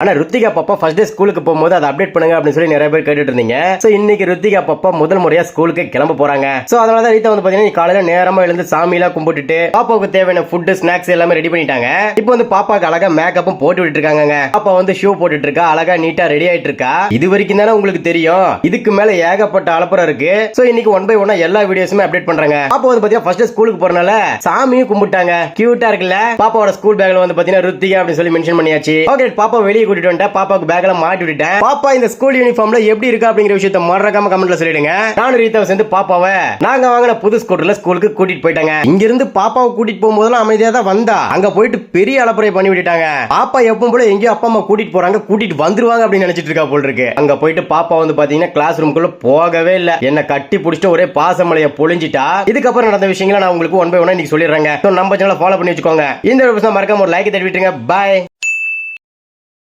ஆனா ருத்திகா பாப்பா first day ஸ்கூலுக்கு போகும்போது அதை அப்டேட் பண்ணுங்க அப்படின்னு சொல்லி நிறைய பேர் கேட்டுட்டு இருந்தீங்க. சோ இன்னைக்கு ருத்திகா பாப்பா முதல் முறையா ஸ்கூலுக்கு கிளம்ப போறாங்க. சோ அதனால தான் ரீதா வந்து பாத்தீங்கன்னா காலையில நேரமா எழுந்து சாமியெல்லாம் கும்பிட்டுட்டு பாப்பாவுக்கு தேவையான ஃபுட் ஸ்நாக்ஸ் எல்லாமே ரெடி பண்ணிட்டாங்க. இப்போ வந்து பாப்பாக்கு அழகா மேக்கப்பும் போட்டு விட்டு இருக்காங்க. பாப்பா வந்து ஷூ போட்டுட்டு இருக்கா, அழகா நீட்டா ரெடி ஆயிட்டு இருக்கா. இது வரைக்கும் தானே உங்களுக்கு தெரியும், இதுக்கு மேல ஏகப்பட்ட அலப்பறம் இருக்கு. சோ இன்னைக்கு ஒன் பை ஒன்னா எல்லா வீடியோஸுமே அப்டேட் பண்றாங்க. பாப்பா வந்து பாத்தீங்கன்னா ஃபர்ஸ்ட் ஸ்கூலுக்கு போறனால சாமியும் கும்பிட்டாங்க. கியூட்டா இருக்குல்ல. பாப்பாவோட ஸ்கூல் பேக்ல வந்து பாத்தீங்கன்னா ருத்திகா அப்படின்னு சொல்லி மென்ஷன் பண்ணியாச்சு. ஓகே, பாப்பா வெளியே கூட்டிட்டு வந்துட்டேன். பாப்பாக்கு பேக்ல மாட்டி விட்டுட்டேன். பாப்பா இந்த ஸ்கூல் யூனிஃபார்ம்ல எப்படி இருக்கா அப்படிங்கிற விஷயத்தை மறக்காம கமெண்ட்ல சொல்லிடுங்க. நானும் ரீதாவை சேர்ந்து பாப்பாவை நாங்க வாங்கின புது ஸ்கூட்டர்ல ஸ்கூலுக்கு கூட்டிட்டு போயிட்டாங்க. இங்க இருந்து பாப்பாவை கூட்டிட்டு போகும்போதெல்லாம் அமைதியா தான் வந்தா. அங்க போயிட்டு பெரிய அலப்பறை பண்ணி விட்டுட்டாங்க. பாப்பா எப்பவும் போல எங்கேயோ அப்பா அம்மா கூட்டிட்டு போறாங்க, கூட்டிட்டு வந்துருவாங்க அப்படின்னு நினைச்சிட்டு இருக்கா போல இருக்கு. அங்க போயிட்டு பாப்பா வந்து பாத்தீங்கன்னா கிளாஸ் ரூம்குள்ள போகவே இல்ல. என்ன கட்டி பிடிச்சிட்டு ஒரே பாசமலைய பொழிஞ்சிட்டா. இதுக்கப்புறம் நடந்த விஷயங்களை நான் உங்களுக்கு ஒன் பை ஒன்னா இன்னைக்கு சொல்லிடுறேங்க. நம்ம சேனலை ஃபாலோ பண்ணி வச்சுக்கோங்க. இந்த மறக்காம ஒரு லைக் தட்டி விட்டுருங்க. பாய்.